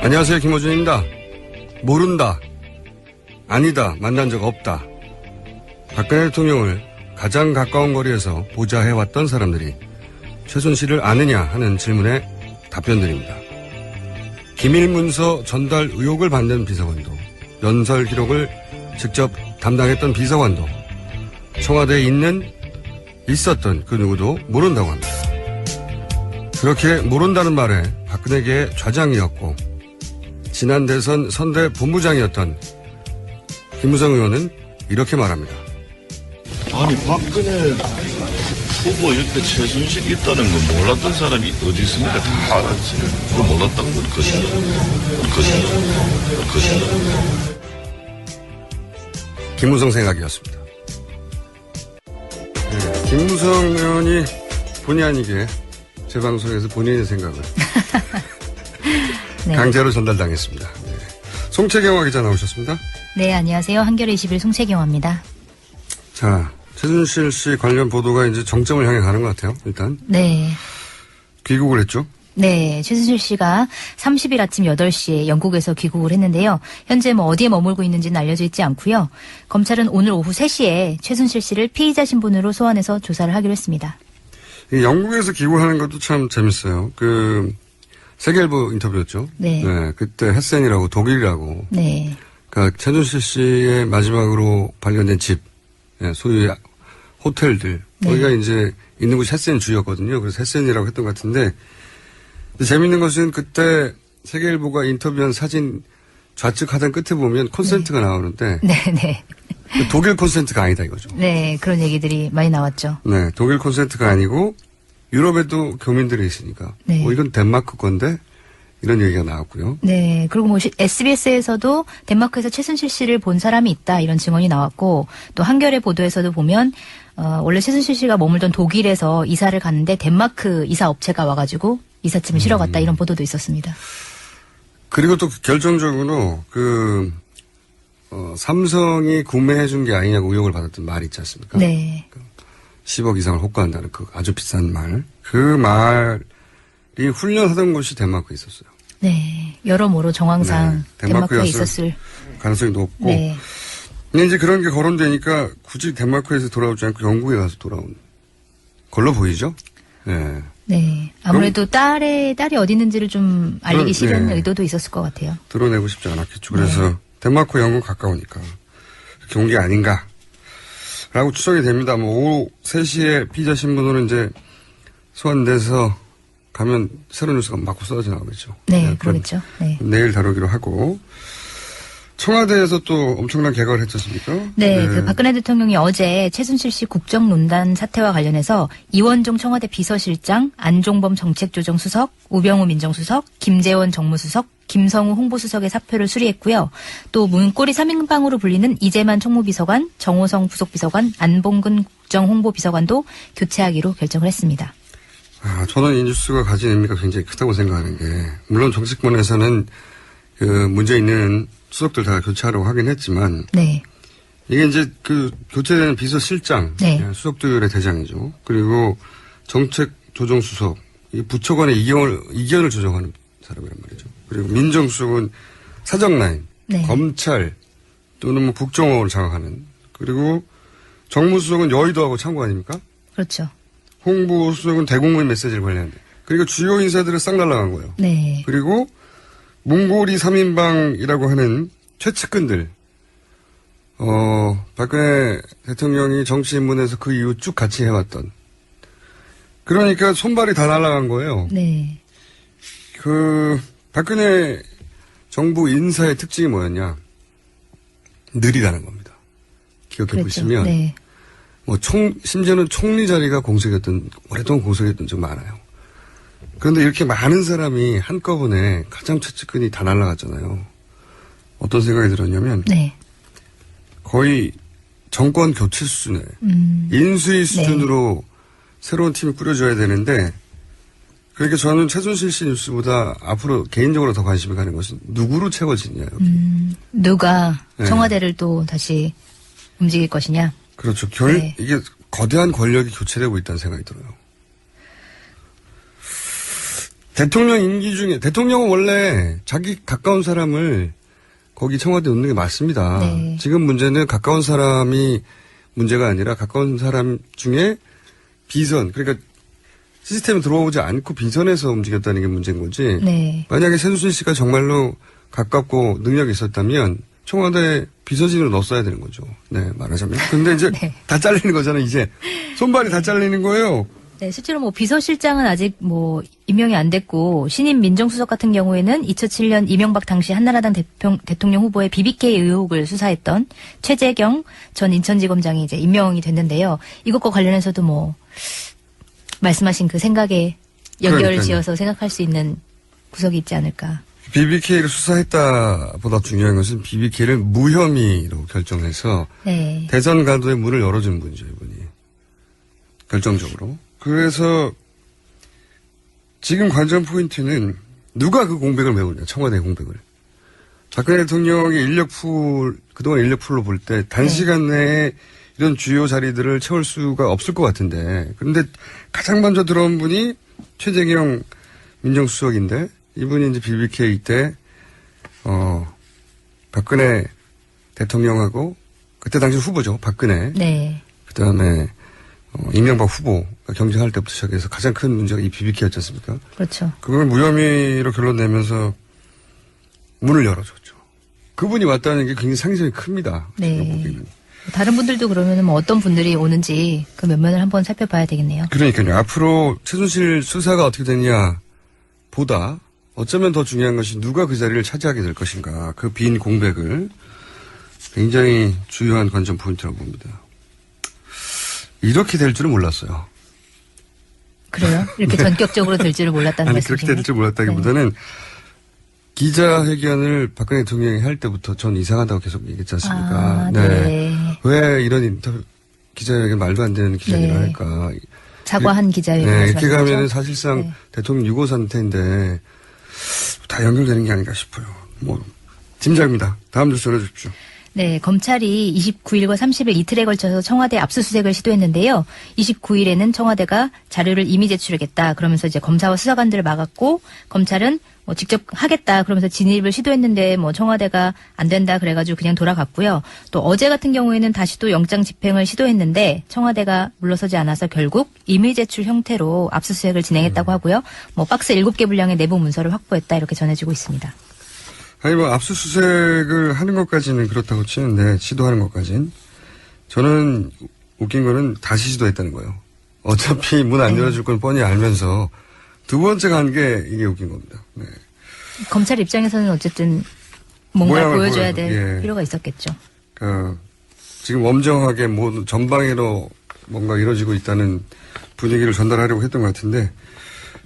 안녕하세요. 김호준입니다. 모른다. 아니다. 만난 적 없다. 박근혜 대통령을 가장 가까운 거리에서 보좌해왔던 사람들이 최순실을 아느냐 하는 질문에 답변드립니다. 기밀문서 전달 의혹을 받는 비서관도, 연설 기록을 직접 담당했던 비서관도, 청와대에 있었던 그 누구도 모른다고 합니다. 그렇게 모른다는 말에 박근혜계의 좌장이었고 지난 대선 선대 본부장이었던 김무성 의원은 이렇게 말합니다. 아니 박근혜 후보 옆에 최순실 있다는 거 몰랐던 사람이 어디 있습니까? 다 알았지. 그거 몰랐다는 건 거짓말. 김무성 생각이었습니다. 네, 김무성 의원이 본의 아니게 제 방송에서 본인의 생각을 네. 강제로 전달당했습니다. 네. 송채경화 기자 나오셨습니다. 네, 안녕하세요. 한겨레 21 송채경화입니다. 자, 최순실 씨 관련 보도가 이제 정점을 향해 가는 것 같아요. 일단. 네. 귀국을 했죠? 네, 최순실 씨가 30일 아침 8시에 영국에서 귀국을 했는데요. 현재 어디에 머물고 있는지는 알려져 있지 않고요. 검찰은 오늘 오후 3시에 최순실 씨를 피의자 신분으로 소환해서 조사를 하기로 했습니다. 영국에서 귀국하는 것도 참 재밌어요. 세계일보 인터뷰였죠. 네. 네. 그때 헤센이라고 독일이라고. 네. 그러니까 최순실 씨의 마지막으로 발견된 집, 소유의 호텔들. 네. 거기가 이제 있는 곳이 헤센 주였거든요. 그래서 헤센이라고 했던 것 같은데. 재밌는 것은 그때 세계일보가 인터뷰한 사진 좌측 하단 끝에 보면 콘센트가 네. 나오는데. 네. 독일 콘센트가 아니다 이거죠. 네, 그런 얘기들이 많이 나왔죠. 네, 독일 콘센트가 아니고 유럽에도 교민들이 있으니까. 네. 이건 덴마크 건데 이런 얘기가 나왔고요. 네, 그리고 SBS에서도 덴마크에서 최순실 씨를 본 사람이 있다 이런 증언이 나왔고 또 한겨레 보도에서도 보면 원래 최순실 씨가 머물던 독일에서 이사를 갔는데 덴마크 이사 업체가 와가지고 이삿짐을 실어 갔다 이런 보도도 있었습니다. 그리고 또 결정적으로 삼성이 구매해 준 게 아니냐고 의혹을 받았던 말이 있지 않습니까? 네. 10억 이상을 호가한다는 그 아주 비싼 말. 그 말이 훈련하던 곳이 덴마크에 있었어요. 네. 여러모로 정황상 네. 덴마크에 있었을 가능성이 높고. 네. 근데 이제 그런 게 거론되니까 굳이 덴마크에서 돌아오지 않고 영국에 가서 돌아온 걸로 보이죠? 네. 네. 아무래도 딸이 어디 있는지를 좀 알리기 싫은 네. 의도도 있었을 것 같아요. 드러내고 싶지 않았겠죠. 그래서 네. 덴마크, 영국 가까우니까 이렇게 온 게 아닌가. 라고 추정이 됩니다. 오후 3시에 피의자 신분으로 이제 소환돼서 가면 새로운 뉴스가 막 쏟아져 나오겠죠. 네, 그러겠죠. 네. 내일 다루기로 하고. 청와대에서 또 엄청난 개각을 했지 않습니까? 네, 네. 박근혜 대통령이 어제 최순실 씨 국정농단 사태와 관련해서 이원종 청와대 비서실장, 안종범 정책조정수석, 우병우 민정수석, 김재원 정무수석, 김성우 홍보수석의 사표를 수리했고요. 또 문고리 3인방으로 불리는 이재만 총무비서관, 정호성 부속비서관, 안봉근 국정홍보비서관도 교체하기로 결정을 했습니다. 저는 이 뉴스가 가진 의미가 굉장히 크다고 생각하는 게 물론 정치권에서는 문제 있는 수석들 다 교체하려고 하긴 했지만 네. 이게 이제 교체되는 비서실장 네. 수석들의 대장이죠. 그리고 정책조정수석 이 부처 간의 이견을 조정하는 사람이란 말이죠. 그리고 민정수석은 사정라인, 네. 검찰 또는 국정원을 장악하는 그리고 정무수석은 여의도하고 창구 아닙니까? 그렇죠. 홍보수석은 대국민 메시지를 관리하는데 그리고 주요 인사들을 싹 날라간 거예요. 네. 그리고 문고리 3인방이라고 하는 최측근들, 박근혜 대통령이 정치인문에서 그 이후 쭉 같이 해왔던. 그러니까 손발이 다 날아간 거예요. 네. 박근혜 정부 인사의 특징이 뭐였냐? 느리다는 겁니다. 기억해 보시면. 네. 심지어는 총리 자리가 오랫동안 공석이었던 적 많아요. 그런데 이렇게 많은 사람이 한꺼번에 가장 최측근이 다 날아갔잖아요. 어떤 생각이 들었냐면 네. 거의 정권 교체 수준에 인수위 수준으로 네. 새로운 팀이 꾸려져야 되는데 그러니까 저는 최순실 씨 뉴스보다 앞으로 개인적으로 더 관심이 가는 것은 누구로 채워지냐. 여기. 누가 네. 청와대를 또 다시 움직일 것이냐. 그렇죠. 네. 이게 거대한 권력이 교체되고 있다는 생각이 들어요. 대통령 임기 중에, 대통령은 원래 자기 가까운 사람을 거기 청와대에 놓는 게 맞습니다. 네. 지금 문제는 가까운 사람이 문제가 아니라 가까운 사람 중에 비선, 그러니까 시스템에 들어오지 않고 비선에서 움직였다는 게 문제인 거지. 네. 만약에 최순실 씨가 정말로 가깝고 능력이 있었다면 청와대 비서진으로 넣었어야 되는 거죠. 네, 말하자면. 근데 이제 네. 다 잘리는 거잖아요, 이제. 손발이 다 잘리는 거예요. 네, 실제로 뭐 비서실장은 아직 뭐 임명이 안 됐고 신임 민정수석 같은 경우에는 2007년 이명박 당시 한나라당 대통령 후보의 BBK 의혹을 수사했던 최재경 전 인천지검장이 이제 임명이 됐는데요. 이것과 관련해서도 뭐 말씀하신 그 생각에 연결지어서 생각할 수 있는 구석이 있지 않을까. BBK를 수사했다 보다 중요한 것은 BBK를 무혐의로 결정해서 네. 대선 가도의 문을 열어준 분이죠, 이분이. 결정적으로. 그래서 지금 관전 포인트는 누가 그 공백을 메우냐, 청와대 공백을. 박근혜 대통령의 그동안 인력풀로 볼 때 단시간 내에 이런 주요 자리들을 채울 수가 없을 것 같은데. 그런데 가장 먼저 들어온 분이 최재경 민정수석인데 이분이 이제 BBK 때, 박근혜 대통령하고 그때 당시 후보죠, 박근혜. 네. 그 다음에 이명박 후보가 경쟁할 때부터 시작해서 가장 큰 문제가 이 BBK였지 않습니까? 그렇죠. 그걸 무혐의로 결론 내면서 문을 열어줬죠. 그분이 왔다는 게 굉장히 상징이 큽니다. 네. 다른 분들도 그러면 뭐 어떤 분들이 오는지 그 면면을 한번 살펴봐야 되겠네요. 그러니까요. 앞으로 최순실 수사가 어떻게 되냐 보다 어쩌면 더 중요한 것이 누가 그 자리를 차지하게 될 것인가. 그 빈 공백을 굉장히 중요한 관전 포인트라고 봅니다. 이렇게 될 줄은 몰랐어요. 그래요? 이렇게 전격적으로 될 줄을 몰랐다는 아니, 말씀이시죠? 그렇게 될 줄 몰랐다기보다는 기자회견을 박근혜 대통령이 할 때부터 전 이상하다고 계속 얘기했지 않습니까? 네. 왜 이런 인터뷰, 기자회견 말도 안 되는 기자회견을 네. 할까. 사과한 기자회견. 네, 이렇게 말씀하시죠? 가면은 사실상 네. 대통령 유고 상태인데 다 연결되는 게 아닌가 싶어요. 뭐, 짐작입니다. 다음 뉴스 전해주십시오. 네, 검찰이 29일과 30일 이틀에 걸쳐서 청와대 압수수색을 시도했는데요. 29일에는 청와대가 자료를 이미 제출하겠다. 그러면서 이제 검사와 수사관들을 막았고, 검찰은 뭐 직접 하겠다. 그러면서 진입을 시도했는데 뭐 청와대가 안 된다. 그래가지고 그냥 돌아갔고요. 또 어제 같은 경우에는 다시 또 영장 집행을 시도했는데 청와대가 물러서지 않아서 결국 이미 제출 형태로 압수수색을 진행했다고 하고요. 뭐 박스 7개 분량의 내부 문서를 확보했다. 이렇게 전해지고 있습니다. 아니, 뭐, 압수수색을 하는 것까지는 그렇다고 치는데, 시도하는 것까지는. 저는 웃긴 거는 다시 시도했다는 거예요. 어차피 문 안 열어줄 건 뻔히 알면서 두 번째 간 게 이게 웃긴 겁니다. 네. 검찰 입장에서는 어쨌든 뭔가 모양을 보여줘야 보여서, 될 예. 필요가 있었겠죠. 지금 엄정하게 뭐 전방위로 뭔가 이루어지고 있다는 분위기를 전달하려고 했던 것 같은데,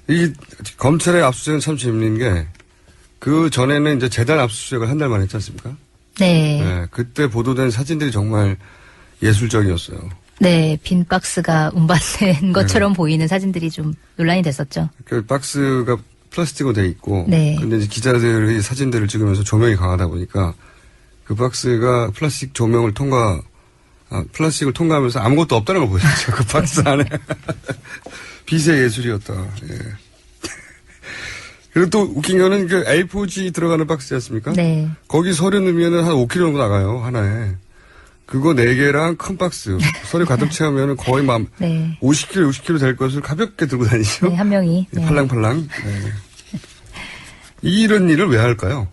이 검찰의 압수수색은 참 재밌는 게, 그 전에는 이제 재단 압수수색을 한 달만 했지 않습니까? 네. 네. 그때 보도된 사진들이 정말 예술적이었어요. 네, 빈 박스가 운반된 것처럼 보이는 사진들이 좀 논란이 됐었죠. 그 박스가 플라스틱으로 돼 있고, 네. 근데 이제 기자들이 사진들을 찍으면서 조명이 강하다 보니까 그 박스가 플라스틱 조명을 플라스틱을 통과하면서 아무것도 없다는 걸 보여줬죠. 그 박스 안에. 빛의 예술이었다. 예. 그리고 또 웃긴 거는 그 A4G 들어가는 박스지 않습니까? 네. 거기 서류 넣으면은 한 5kg 정도 나가요, 하나에. 그거 4개랑 큰 박스. 서류 가득 채우면은 거의 막 네. 50kg, 60kg 될 것을 가볍게 들고 다니죠. 네, 한 명이. 네. 팔랑팔랑. 네. 이런 일을 왜 할까요?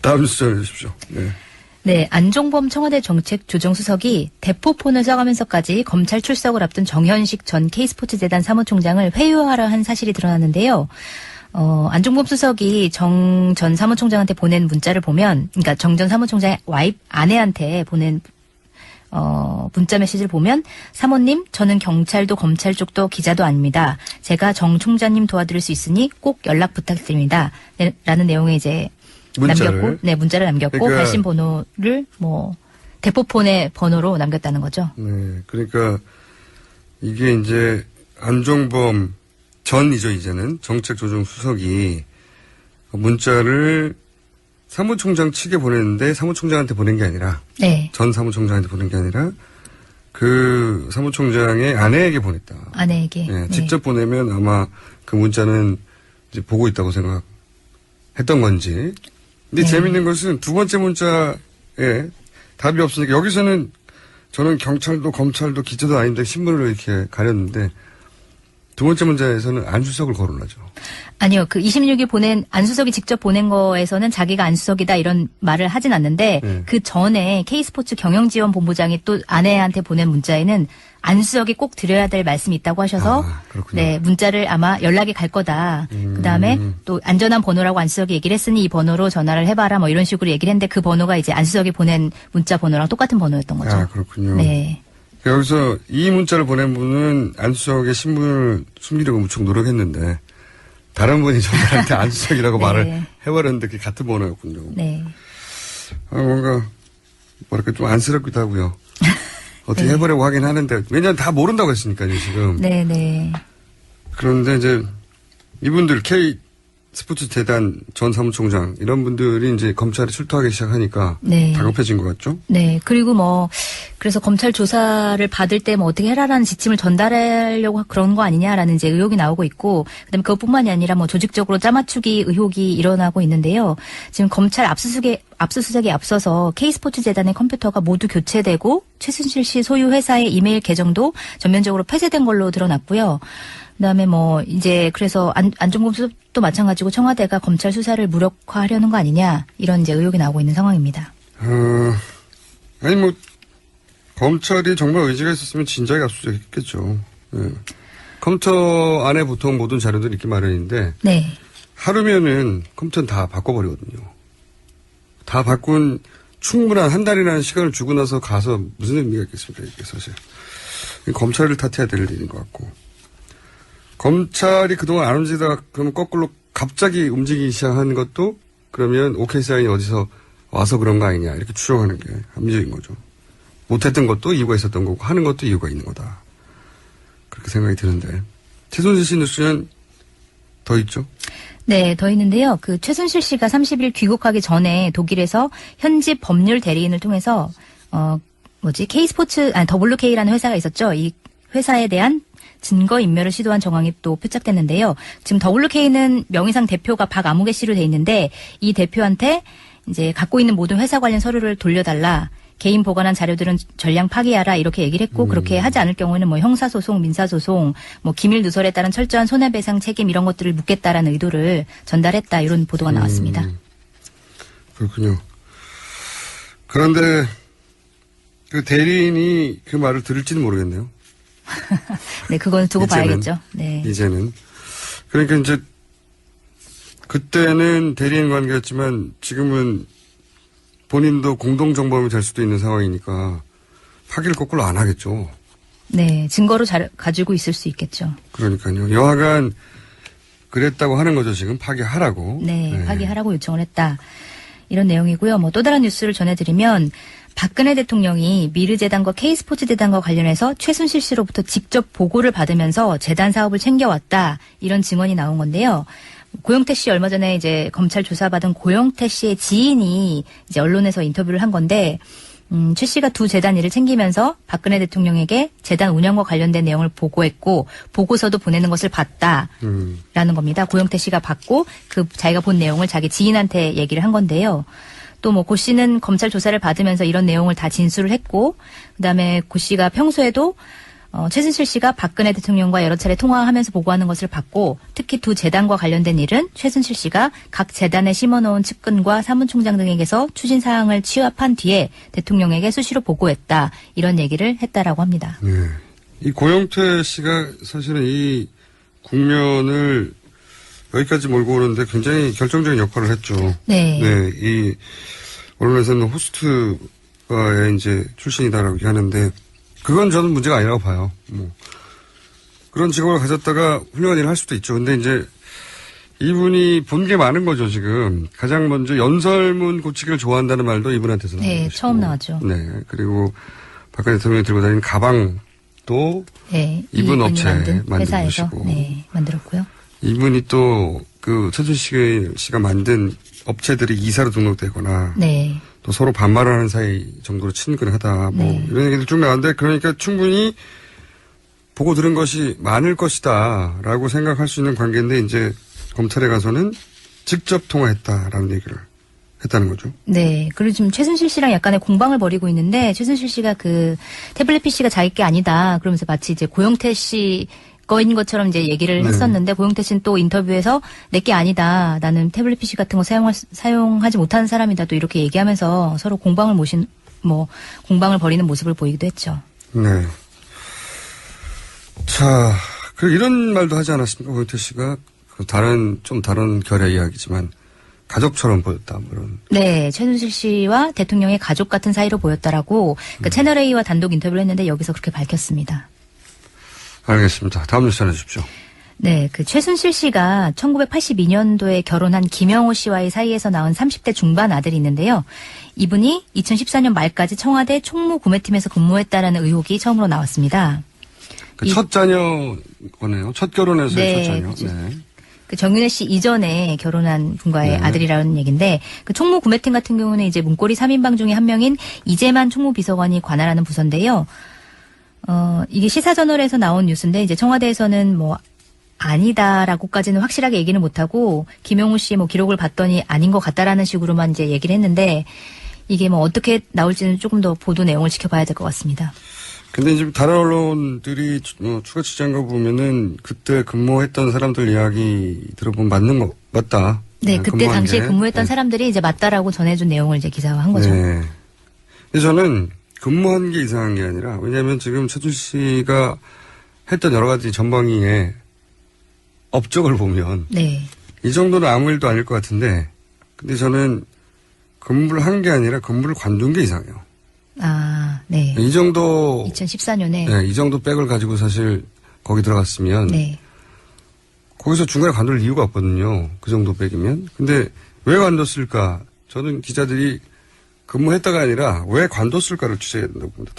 다음 뉴스 전해주십시오. 네. 네, 안종범 청와대 정책조정수석이 대포폰을 써가면서까지 검찰 출석을 앞둔 정현식 전 K스포츠재단 사무총장을 회유하라 한 사실이 드러났는데요. 안종범 수석이 정 전 사무총장한테 보낸 문자를 보면, 그러니까 정 전 사무총장의 아내한테 보낸 문자 메시지를 보면, 사모님, 저는 경찰도 검찰 쪽도 기자도 아닙니다. 제가 정 총장님 도와드릴 수 있으니 꼭 연락 부탁드립니다. 네, 라는 내용의 이제 남겼고, 네, 문자를 남겼고, 그러니까 발신 번호를 대포폰의 번호로 남겼다는 거죠. 네. 그러니까 이게 이제 안종범 전이죠, 이제는 정책조정수석이 문자를 사무총장 측에 보냈는데 사무총장한테 보낸 게 아니라 네. 전 사무총장한테 보낸 게 아니라 그 사무총장의 아내에게 보냈다. 아내에게. 예, 직접 보내면 아마 그 문자는 이제 보고 있다고 생각했던 건지. 근데 네. 재밌는 것은 두 번째 문자에 답이 없으니까 여기서는 저는 경찰도 검찰도 기자도 아닌데 신문을 이렇게 가렸는데 두 번째 문자에서는 안수석을 거론하죠. 아니요. 그 26일 보낸 안수석이 직접 보낸 거에서는 자기가 안수석이다 이런 말을 하진 않는데 네. 그 전에 K스포츠 경영지원본부장이 또 아내한테 보낸 문자에는 안수석이 꼭 드려야 될 말씀이 있다고 하셔서 그렇군요. 네, 문자를 아마 연락이 갈 거다. 그다음에 또 안전한 번호라고 안수석이 얘기를 했으니 이 번호로 전화를 해봐라 뭐 이런 식으로 얘기를 했는데 그 번호가 이제 안수석이 보낸 문자 번호랑 똑같은 번호였던 거죠. 아, 그렇군요. 네. 여기서 이 문자를 보낸 분은 안수석의 신분을 숨기려고 무척 노력했는데 다른 분이 저들한테 안수석이라고 네. 말을 해버렸는데 그게 같은 번호였군요. 네. 뭔가 뭐랄까 좀 안쓰럽기도 하고요. 어떻게 네. 해보려고 하긴 하는데 왜냐하면 다 모른다고 했으니까요 지금. 네, 네. 그런데 이제 이분들 K 스포츠 재단 전 사무총장 이런 분들이 이제 검찰에 출두하기 시작하니까 네. 다급해진 것 같죠? 네. 그리고 뭐, 그래서 검찰 조사를 받을 때 뭐 어떻게 해라라는 지침을 전달하려고 그런 거 아니냐라는 이제 의혹이 나오고 있고, 그 다음에 그것뿐만이 아니라 뭐 조직적으로 짜맞추기 의혹이 일어나고 있는데요. 지금 검찰 압수수색에 앞서서 K스포츠 재단의 컴퓨터가 모두 교체되고, 최순실 씨 소유 회사의 이메일 계정도 전면적으로 폐쇄된 걸로 드러났고요. 그다음에 뭐 이제 그래서 안종범 수석도 마찬가지고 청와대가 검찰 수사를 무력화하려는 거 아니냐 이런 이제 의혹이 나오고 있는 상황입니다. 아니 뭐 검찰이 정말 의지가 있었으면 진작에 압수수색했겠죠. 예. 컴퓨터 안에 보통 모든 자료들이 있기 마련인데 네. 하루면은 컴퓨터는 다 바꿔버리거든요. 다 바꾼 충분한 한 달이라는 시간을 주고 나서 가서 무슨 의미가 있겠습니까 이게 사실. 검찰을 탓해야 될 일인 것 같고. 검찰이 그동안 안 움직이다가 그러면 거꾸로 갑자기 움직이기 시작한 것도 그러면 오케이 사인이 어디서 와서 그런 거 아니냐 이렇게 추정하는 게 합리적인 거죠. 못했던 것도 이유가 있었던 거고 하는 것도 이유가 있는 거다. 그렇게 생각이 드는데 최순실 씨 뉴스는 더 있죠? 네, 더 있는데요. 그 최순실 씨가 30일 귀국하기 전에 독일에서 현지 법률 대리인을 통해서 WK라는 회사가 있었죠. 이 회사에 대한 증거 인멸을 시도한 정황이 또 포착됐는데요. 지금 WK는 명의상 대표가 박아무개 씨로 돼 있는데 이 대표한테 이제 갖고 있는 모든 회사 관련 서류를 돌려달라. 개인 보관한 자료들은 전량 파기하라 이렇게 얘기를 했고 그렇게 하지 않을 경우에는 뭐 형사소송, 민사소송, 뭐 기밀 누설에 따른 철저한 손해배상 책임 이런 것들을 묻겠다라는 의도를 전달했다 이런 보도가 나왔습니다. 그렇군요. 그런데 그 대리인이 그 말을 들을지는 모르겠네요. 네, 그건 두고 이제는, 봐야겠죠. 네. 이제는. 그러니까 이제 그때는 대리인 관계였지만 지금은 본인도 공동정범이 될 수도 있는 상황이니까 파기를 거꾸로 안 하겠죠. 네, 증거로 가지고 있을 수 있겠죠. 그러니까요. 여하간 그랬다고 하는 거죠. 지금 파기하라고. 네, 파기하라고 요청을 했다. 이런 내용이고요. 뭐 또 다른 뉴스를 전해드리면 박근혜 대통령이 미르재단과 K스포츠 재단과 관련해서 최순실 씨로부터 직접 보고를 받으면서 재단 사업을 챙겨왔다. 이런 증언이 나온 건데요. 고영태 씨 얼마 전에 이제 검찰 조사받은 고영태 씨의 지인이 이제 언론에서 인터뷰를 한 건데, 최 씨가 두 재단 일을 챙기면서 박근혜 대통령에게 재단 운영과 관련된 내용을 보고했고, 보고서도 보내는 것을 봤다라는 겁니다. 고영태 씨가 받고 자기가 본 내용을 자기 지인한테 얘기를 한 건데요. 또 뭐 고 씨는 검찰 조사를 받으면서 이런 내용을 다 진술을 했고, 그다음에 고 씨가 평소에도 최순실 씨가 박근혜 대통령과 여러 차례 통화하면서 보고하는 것을 봤고 특히 두 재단과 관련된 일은 최순실 씨가 각 재단에 심어놓은 측근과 사무총장 등에게서 추진 사항을 취합한 뒤에 대통령에게 수시로 보고했다. 이런 얘기를 했다라고 합니다. 네. 이 고영태 씨가 사실은 이 국면을 여기까지 몰고 오는데 굉장히 결정적인 역할을 했죠. 네. 네. 이 언론에서는 호스트가의 이제 출신이다라고 하는데 그건 저는 문제가 아니라고 봐요. 뭐 그런 직업을 가졌다가 훌륭한 일을 할 수도 있죠. 근데 이제 이분이 본 게 많은 거죠, 지금. 가장 먼저 연설문 고치기를 좋아한다는 말도 이분한테서 나온 네, 것이고. 처음 나왔죠. 네. 그리고 박근혜 대통령이 들고 다니는 가방도 네, 이분 업체 만든 만든 회사에서 것이고. 네, 만들었고요. 이분이 또 그 최순실 씨가 만든 업체들이 이사로 등록되거나 네. 또 서로 반말하는 사이 정도로 친근하다. 뭐 네. 이런 얘기들 쭉 나왔는데 그러니까 충분히 보고 들은 것이 많을 것이다라고 생각할 수 있는 관계인데 이제 검찰에 가서는 직접 통화했다라는 얘기를 했다는 거죠. 네. 그리고 지금 최순실 씨랑 약간의 공방을 벌이고 있는데 최순실 씨가 그 태블릿 PC가 자기 게 아니다. 그러면서 마치 이제 고영태 씨 거인 것처럼 이제 얘기를 네. 했었는데 고영태 씨는 또 인터뷰에서 내 게 아니다. 나는 태블릿 PC 같은 거 사용하지 못하는 사람이다. 또 이렇게 얘기하면서 서로 공방을 벌이는 모습을 보이기도 했죠. 네. 자, 그 이런 말도 하지 않았습니까? 고영태 씨가 좀 다른 결의 이야기지만 가족처럼 보였다. 뭐 이런. 네, 최순실 씨와 대통령의 가족 같은 사이로 보였다라고 그 채널A와 단독 인터뷰를 했는데 여기서 그렇게 밝혔습니다. 알겠습니다. 다음 뉴스 전해주십시오. 네, 그 최순실 씨가 1982년도에 결혼한 김영호 씨와의 사이에서 낳은 30대 중반 아들이 있는데요. 이분이 2014년 말까지 청와대 총무구매팀에서 근무했다라는 의혹이 처음으로 나왔습니다. 첫 자녀거네요. 첫 결혼에서의 네, 첫 자녀. 그렇죠. 네. 그 정윤혜 씨 이전에 결혼한 분과의 네. 아들이라는 얘기인데 그 총무구매팀 같은 경우는 이제 문고리 3인방 중에 한 명인 이재만 총무비서관이 관할하는 부서인데요. 이게 시사저널에서 나온 뉴스인데 이제 청와대에서는 뭐 아니다라고까지는 확실하게 얘기는 못하고 김용우 씨 뭐 기록을 봤더니 아닌 것 같다라는 식으로만 이제 얘기를 했는데 이게 뭐 어떻게 나올지는 조금 더 보도 내용을 지켜봐야 될 것 같습니다. 근데 이제 다른 언론들이 추가 취재한 거 보면은 그때 근무했던 사람들 이야기 들어보면 맞다. 네, 그때 근무한 당시에 게. 근무했던 네. 사람들이 이제 맞다라고 전해준 내용을 이제 기사화한 거죠. 네. 근데 저는 근무한 게 이상한 게 아니라 왜냐하면 지금 최순실 씨가 했던 여러 가지 전방위의 업적을 보면 네. 이 정도는 아무 일도 아닐 것 같은데 근데 저는 근무를 한 게 아니라 근무를 관둔 게 이상해요. 아, 네. 이 정도 2014년에. 네, 이 정도 백을 가지고 사실 거기 들어갔으면 네. 거기서 중간에 관둘 이유가 없거든요. 그 정도 백이면. 근데 왜 관뒀을까? 저는 기자들이 근무했다가 아니라 왜 관뒀을까를 취재해야 된다고 봅니다.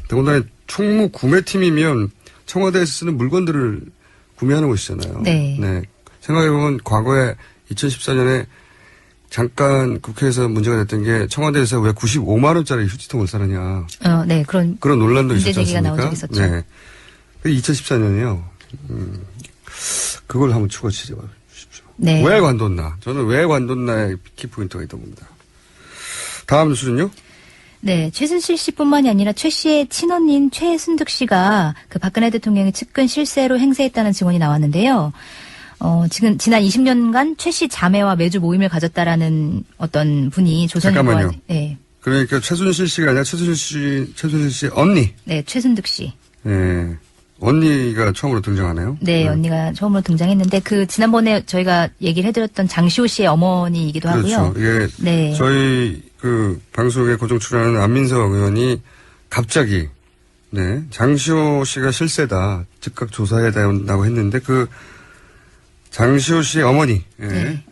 더군다나 총무 구매팀이면 청와대에서 쓰는 물건들을 구매하는 곳이잖아요. 네. 생각해보면 과거에 2014년에 잠깐 국회에서 문제가 됐던 게 청와대에서 왜 95만 원짜리 휴지통을 사느냐. 네, 그런 논란도 문제 있었지 제기가 나온 않습니까? 적이 있었죠. 네. 2014년이요. 그걸 한번 추가 취재해 주십시오. 네. 왜 관뒀나? 저는 왜 관뒀나의 키포인트가 있다고 봅니다. 다음 뉴스는요? 네, 최순실 씨뿐만이 아니라 최 씨의 친언니인 최순득 씨가 그 박근혜 대통령의 측근 실세로 행세했다는 증언이 나왔는데요. 지금 지난 20년간 최 씨 자매와 매주 모임을 가졌다라는 어떤 분이 조선일보와 잠깐만요. 네, 그러니까 최순실 씨가 아니라 최순실 씨 언니. 네, 최순득 씨. 네. 언니가 처음으로 등장하네요. 네, 언니가 처음으로 등장했는데 그 지난번에 저희가 얘기를 해드렸던 장시호 씨의 어머니이기도 그렇죠. 하고요. 이게 네. 저희 그 방송에 고정 출연하는 안민석 의원이 갑자기 장시호 씨가 실세다 즉각 조사해야 된다고 했는데 그 장시호 씨의 어머니. 예. 네.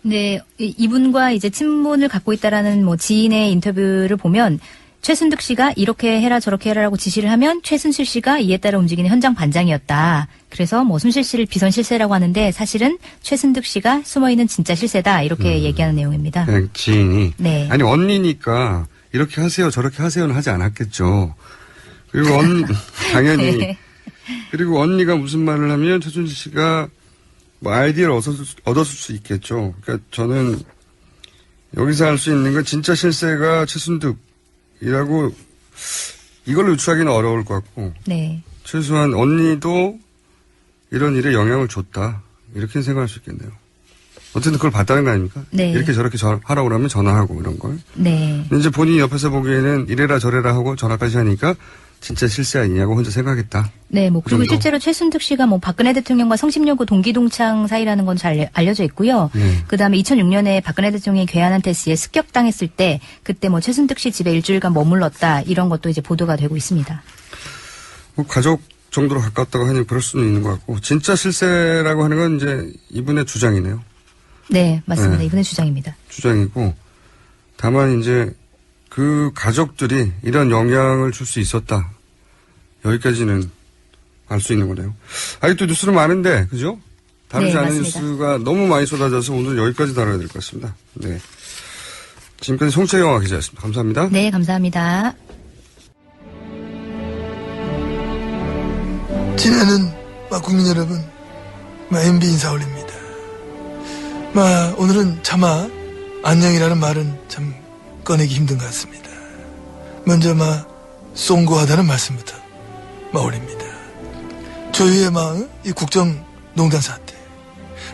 네, 이분과 이제 친분을 갖고 있다라는 뭐 지인의 인터뷰를 보면 최순득 씨가 이렇게 해라 저렇게 해라라고 지시를 하면 최순실 씨가 이에 따라 움직이는 현장 반장이었다. 그래서 뭐 순실 씨를 비선 실세라고 하는데 사실은 최순득 씨가 숨어있는 진짜 실세다. 이렇게 얘기하는 내용입니다. 그냥 지인이. 네. 아니 언니니까 이렇게 하세요 저렇게 하세요는 하지 않았겠죠. 그리고 당연히 네. 그리고 언니가 무슨 말을 하면 최순실 씨가 뭐 아이디어를 얻었을 수 있겠죠. 그러니까 저는 여기서 할 수 있는 건 진짜 실세가 최순득이라고 이걸로 유추하기는 어려울 것 같고 네. 최소한 언니도 이런 일에 영향을 줬다. 이렇게 생각할 수 있겠네요. 어쨌든 그걸 봤다는 거 아닙니까? 네. 이렇게 저렇게 하라고 그러면 전화하고 이런 걸. 네. 이제 본인이 옆에서 보기에는 이래라 저래라 하고 전화까지 하니까 진짜 실세 아니냐고 혼자 생각했다. 네, 뭐 그리고 정도. 실제로 최순득 씨가 뭐 박근혜 대통령과 성심여고 동기동창 사이라는 건 잘 알려져 있고요. 네. 그다음에 2006년에 박근혜 대통령이 괴한한 테스에 습격당했을 때 그때 뭐 최순득 씨 집에 일주일간 머물렀다 이런 것도 이제 보도가 되고 있습니다. 뭐 가족 정도로 가깝다고 하니 그럴 수는 있는 것 같고 진짜 실세라고 하는 건 이제 이분의 주장이네요. 네, 맞습니다. 네. 이분의 주장입니다. 주장이고 다만 이제 그 가족들이 이런 영향을 줄 수 있었다. 여기까지는 알 수 있는 거네요. 아직도 뉴스는 많은데 그죠? 다루지 네, 않은 맞습니다. 뉴스가 너무 많이 쏟아져서 오늘 여기까지 다뤄야 될 것 같습니다. 네. 지금까지 송채경화 기자였습니다. 감사합니다. 네, 감사합니다. 지내는 국민 여러분, MB 인사 올립니다. 오늘은 차마 안녕이라는 말은 참 꺼내기 힘든 것 같습니다. 먼저 송구하다는 말씀부터 올립니다. 조유의 이 국정농단 사태,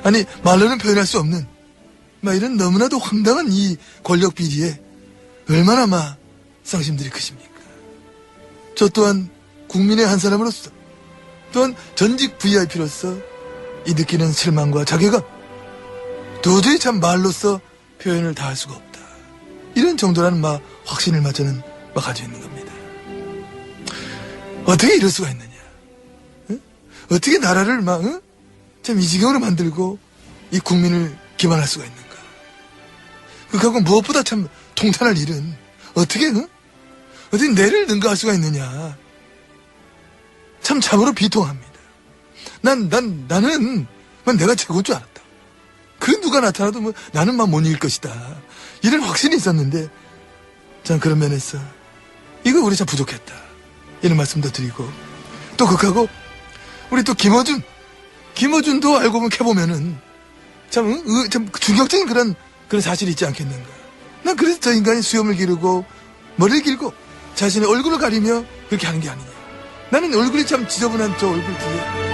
아니 말로는 표현할 수 없는 이런 너무나도 황당한 이 권력 비리에 얼마나 상심들이 크십니까? 저 또한 국민의 한 사람으로서, 또한 전직 VIP로서 이 느끼는 실망과 자괴감, 도저히 참 말로써 표현을 다 할 수가 없다. 이런 정도라는 확신을 저는 가지고 있는 겁니다. 어떻게 이럴 수가 있느냐? 응? 어떻게 나라를 참 이 지경으로 만들고 이 국민을 기만할 수가 있는가? 그하고 무엇보다 참 통탄할 일은 어떻게 뇌를 능가할 수가 있느냐? 참 참으로 비통합니다. 나는 내가 최고인 줄 알았다. 그 누가 나타나도 나는 못 이길 것이다. 이런 확신이 있었는데, 전 그런 면에서 이거 우리 참 부족했다. 이런 말씀도 드리고, 또 극하고 우리 또 김어준도 알고 보면 캐보면은 참 충격적인 그런 사실이 있지 않겠는가. 난 그래서 저 인간이 수염을 기르고 머리를 길고 자신의 얼굴을 가리며 그렇게 하는 게 아니냐. 나는 얼굴이 참 지저분한 저 얼굴 뒤에